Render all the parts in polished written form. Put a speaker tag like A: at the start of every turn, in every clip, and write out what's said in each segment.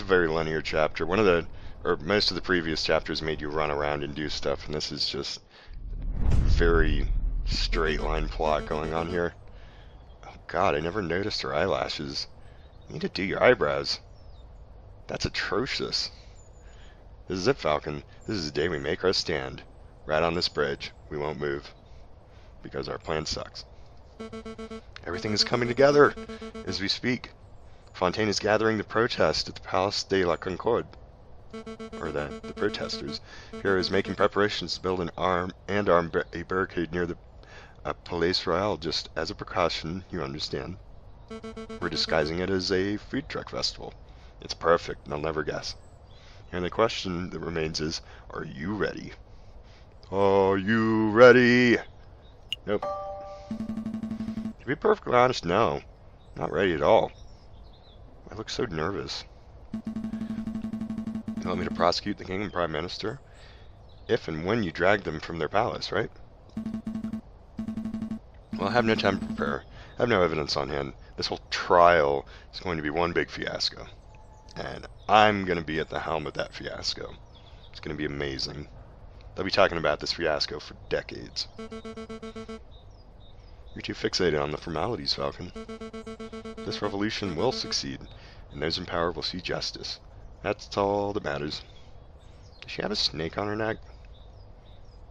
A: a very linear chapter. Most of the previous chapters made you run around and do stuff, and this is just very straight line plot going on here. Oh god, I never noticed her eyelashes. You need to do your eyebrows. That's atrocious. This is it, Falcon. This is the day we make our stand. Right on this bridge. We won't move. Because our plan sucks. Everything is coming together as we speak. Fontaine is gathering the protest at the Palace de la Concorde. Or the protesters. Here is making preparations to build a barricade near the Palais Royal just as a precaution, you understand. We're disguising it as a food truck festival. It's perfect, they'll never guess. And the question that remains is, are you ready? Are you ready? Nope. To be perfectly honest, no. Not ready at all. I look so nervous. You want me to prosecute the king and prime minister? If and when you drag them from their palace, right? Well, I have no time to prepare. I have no evidence on hand. This whole trial is going to be one big fiasco. And I'm going to be at the helm of that fiasco. It's going to be amazing. They'll be talking about this fiasco for decades. You're too fixated on the formalities, Falcon. This revolution will succeed, and those in power will see justice. That's all that matters. Does she have a snake on her neck?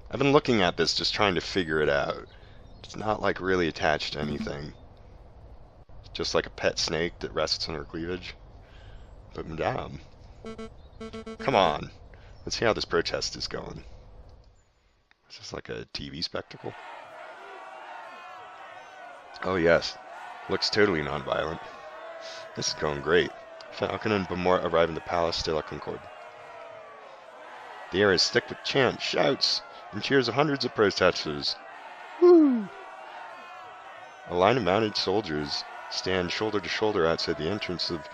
A: I've been looking at this, just trying to figure it out. It's not like really attached to anything. It's just like a pet snake that rests on her cleavage. But madame, come on. Let's see how this protest is going. Is this like a TV spectacle? Oh yes. Looks totally non-violent. This is going great. Falcon and Beaumont arrive in the Palace de la Concorde. The air is thick with chants, shouts, and cheers of hundreds of protesters. Woo! A line of mounted soldiers stand shoulder to shoulder outside the entrance of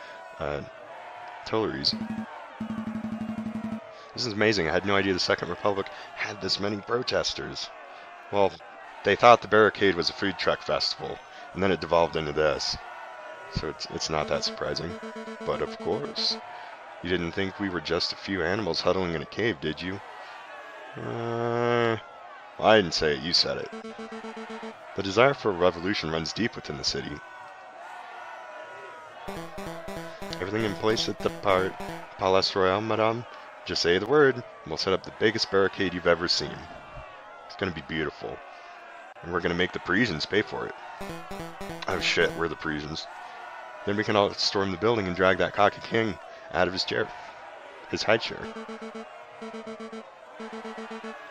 A: Tuileries. This is amazing. I had no idea the Second Republic had this many protesters. Well, they thought the barricade was a food truck festival, and then it devolved into this. So it's not that surprising. But of course, you didn't think we were just a few animals huddling in a cave, did you? Well, I didn't say it, you said it. The desire for a revolution runs deep within the city. Everything in place at the Palais Royal, madame? Just say the word, and we'll set up the biggest barricade you've ever seen. It's gonna be beautiful. And we're gonna make the Parisians pay for it. Oh shit, we're the Parisians. Then we can all storm the building and drag that cocky king out of his chair. His high chair.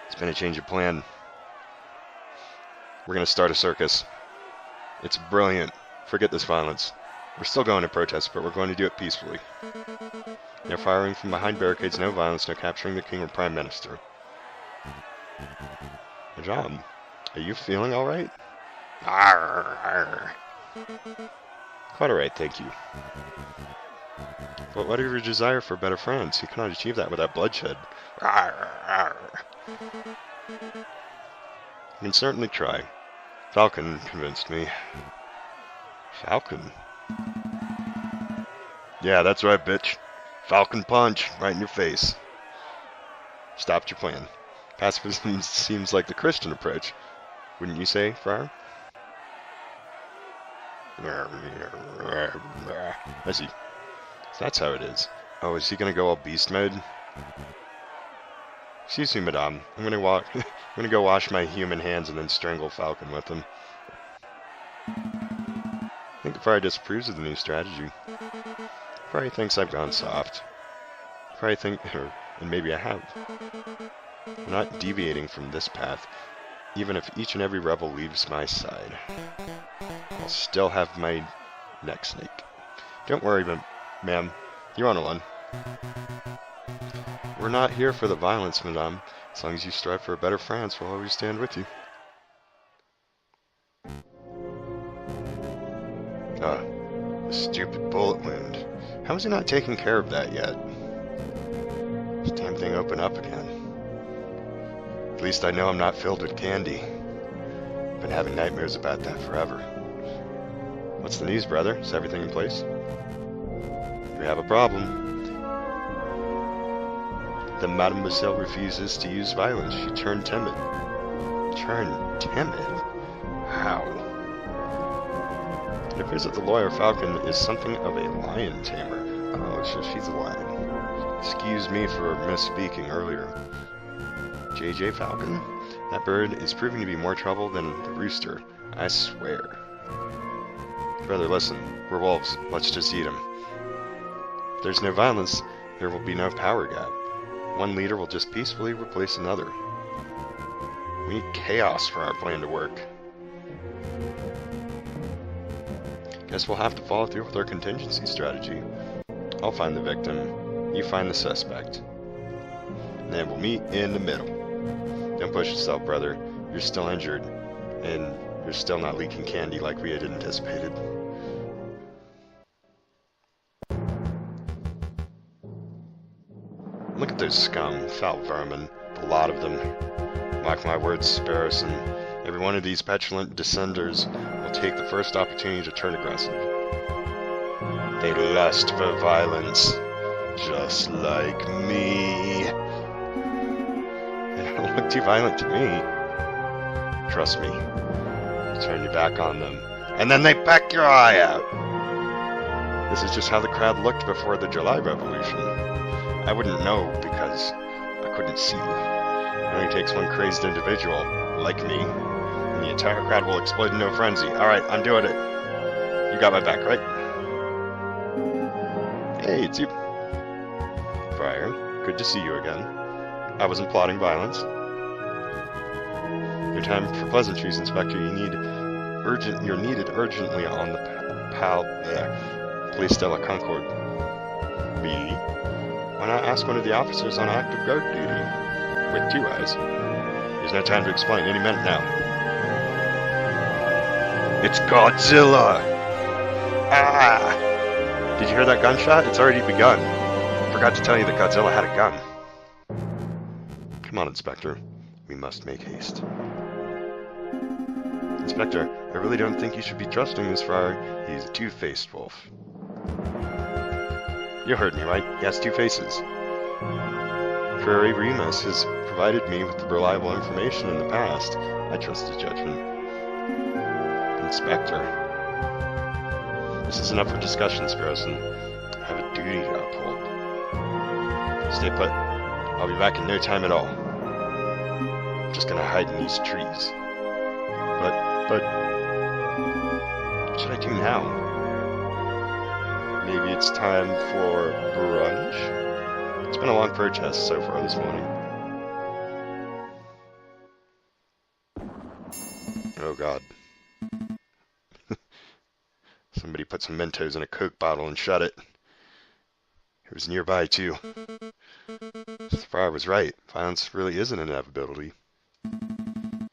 A: It's been a change of plan. We're gonna start a circus. It's brilliant. Forget this violence. We're still going to protest, but we're going to do it peacefully. No firing from behind barricades, no violence, no capturing the king or prime minister. Madame, are you feeling alright? Quite alright, thank you. But what of your desire for better France? You cannot achieve that without bloodshed. You can certainly try. Falcon convinced me. Falcon? Yeah, that's right, bitch. Falcon punch, right in your face. Stopped your plan. Pacifism seems like the Christian approach. Wouldn't you say, Friar? I see. So that's how it is. Oh, is he gonna go all beast mode? Excuse me, madame. I'm gonna go wash my human hands and then strangle Falcon with them. I think the Friar disapproves of the new strategy. Friar thinks I've gone soft. Friar and maybe I have. I'm not deviating from this path, even if each and every rebel leaves my side. I'll still have my neck snake. Don't worry, ma'am. You're on a one. We're not here for the violence, madame. As long as you strive for a better France, we'll always stand with you. The stupid bullet wound. How is he not taking care of that yet? This damn thing open up again. At least I know I'm not filled with candy. Been having nightmares about that forever. What's the news, brother? Is everything in place? We have a problem. The Mademoiselle refuses to use violence. She turned timid. Turned timid? How? It appears that the lawyer Falcon is something of a lion tamer. Oh, so she's a lion. Excuse me for misspeaking earlier. JJ Falcon? That bird is proving to be more trouble than the rooster. I swear. Brother, listen. We're wolves. Let's just eat them. If there's no violence, there will be no power gap. One leader will just peacefully replace another. We need chaos for our plan to work. Guess we'll have to follow through with our contingency strategy. I'll find the victim, you find the suspect. And then we'll meet in the middle. Don't push yourself, brother. You're still injured, and you're still not leaking candy like we had anticipated. Look at those scum, foul vermin, the lot of them. Mark my words, Sparrows, and every one of these petulant descenders will take the first opportunity to turn aggressive. They lust for violence, just like me. They don't look too violent to me. Trust me. You turn your back on them, and then they peck your eye out. This is just how the crowd looked before the July Revolution. I wouldn't know because I couldn't see. It only takes one crazed individual, like me, and the entire crowd will explode into a frenzy. Alright, I'm doing it. You got my back, right? Hey, it's you. Friar, good to see you again. I wasn't plotting violence. No time for pleasantries, Inspector. You're needed urgently on the Place de la Concorde. Me? Why not ask one of the officers on active guard duty? With 2 eyes. There's no time to explain. Any minute now. It's Godzilla! Ah! Did you hear that gunshot? It's already begun. Forgot to tell you that Godzilla had a gun. Come on, Inspector. We must make haste. Inspector, I really don't think you should be trusting this friar. He's a two-faced wolf. You heard me, right? He has 2 faces. Friar Remus has provided me with reliable information in the past. I trust his judgment. Inspector. This is enough for discussion, Sparrows. I have a duty to uphold. Stay put. I'll be back in no time at all. I'm just gonna hide in these trees. But... what should I do now? Maybe it's time for brunch? It's been a long protest so far this morning. Oh god. Somebody put some Mentos in a Coke bottle and shut it. It was nearby too. The friar was right. Violence really is an inevitability. I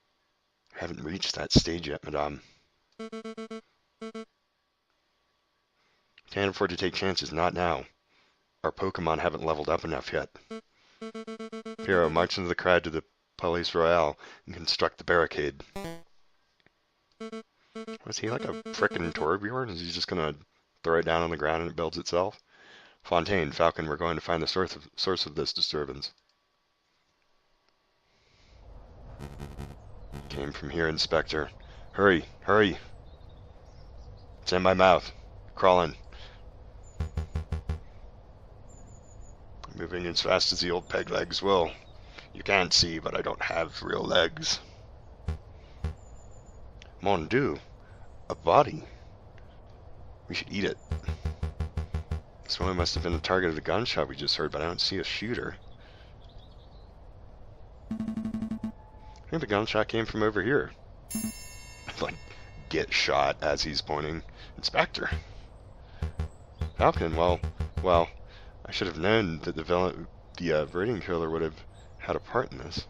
A: haven't reached that stage yet, madame. Can't afford to take chances, not now. Our Pokemon haven't leveled up enough yet. Hero, march into the crowd to the Palais Royal and construct the barricade. Was he like a frickin' Torbjorn? Is he just gonna throw it down on the ground and it builds itself? Fontaine, Falcon, we're going to find the source of this disturbance. Came from here, Inspector. Hurry, hurry. It's in my mouth. Crawling. Moving as fast as the old peg legs will. You can't see, but I don't have real legs. Mon Dieu. A body. We should eat it. This woman must have been the target of the gunshot we just heard, but I don't see a shooter. I think the gunshot came from over here. Like, get shot as he's pointing. Inspector. Falcon, well, I should have known that the raiding killer would have had a part in this.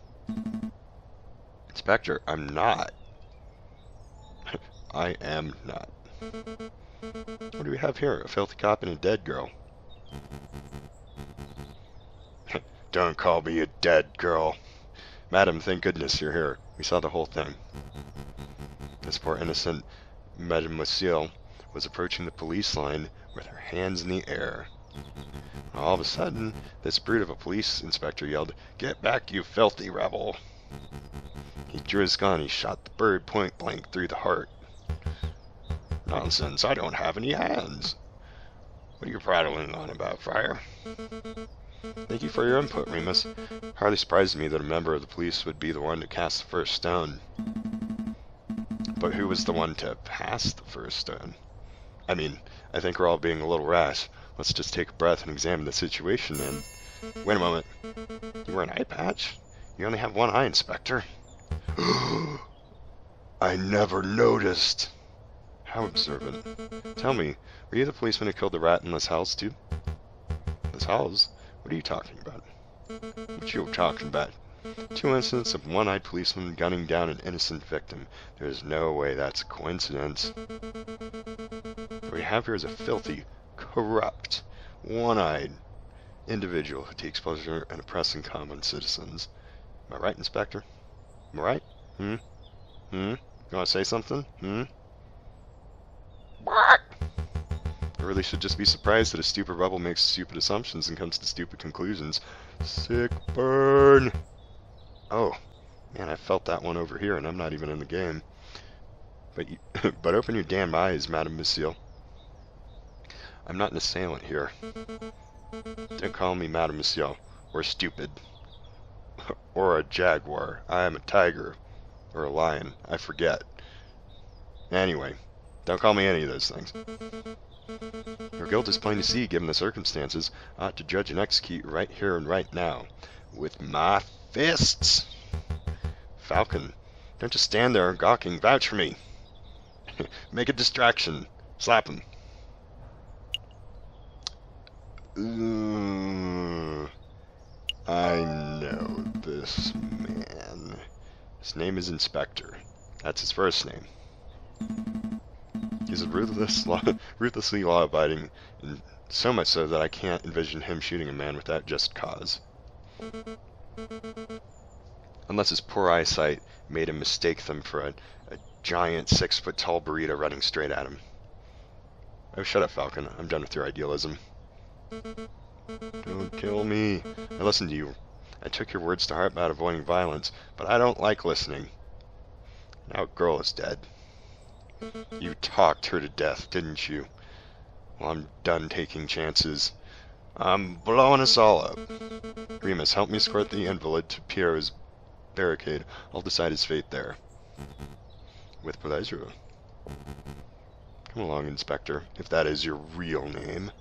A: Inspector, I'm not. I am not. What do we have here? A filthy cop and a dead girl. Don't call me a dead girl. Madam, thank goodness you're here. We saw the whole thing. This poor innocent Mademoiselle was approaching the police line with her hands in the air. All of a sudden, this brute of a police inspector yelled, "Get back, you filthy rebel!" He drew his gun. He shot the bird point blank through the heart. "Nonsense, I don't have any hands." "What are you prattling on about, Friar?" "Thank you for your input, Remus. Hardly surprised me that a member of the police would be the one to cast the first stone." "But who was the one to pass the first stone? I mean, I think we're all being a little rash. Let's just take a breath and examine the situation and..." "Wait a moment. You wear an eye patch? You only have one eye, Inspector." "I never noticed." "How observant. Tell me, were you the policeman who killed the rat in Les Halles too?" "Les Halles? What are you talking about?" "What you talking about? 2 incidents of one-eyed policeman gunning down an innocent victim. There's no way that's a coincidence. What we have here is a filthy, corrupt, one-eyed individual who takes pleasure in oppressing common citizens. Am I right, Inspector? Am I right? Hmm? You want to say something? What? I really should just be surprised that a stupid rebel makes stupid assumptions and comes to stupid conclusions. Sick burn! Oh, man, I felt that one over here, and I'm not even in the game. But open your damn eyes, Madame Monsieur. I'm not an assailant here. Don't call me Madame Monsieur, or stupid, or a jaguar. I am a tiger, or a lion. I forget. Anyway, don't call me any of those things. Your guilt is plain to see, given the circumstances. I ought to judge and execute right here and right now, with my fists. Falcon, don't just stand there gawking. Vouch for me. Make a distraction. Slap him. I know this man. His name is Inspector. That's his first name. He's a ruthlessly law-abiding, and so much so that I can't envision him shooting a man without just cause. Unless his poor eyesight made him mistake them for a giant 6-foot-tall burrito running straight at him. Oh, shut up, Falcon. I'm done with your idealism. Don't kill me. I listened to you. I took your words to heart about avoiding violence, but I don't like listening. Now a girl is dead. You talked her to death, didn't you? Well, I'm done taking chances. I'm blowing us all up. Remus, help me escort the invalid to Pierre's barricade. I'll decide his fate there. With pleasure. Come along, Inspector, if that is your real name.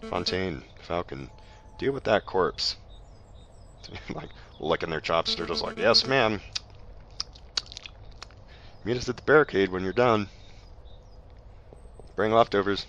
A: Fontaine, Falcon, deal with that corpse. Like, licking their chops, they're just like, yes, ma'am. Meet us at the barricade when you're done. Bring leftovers.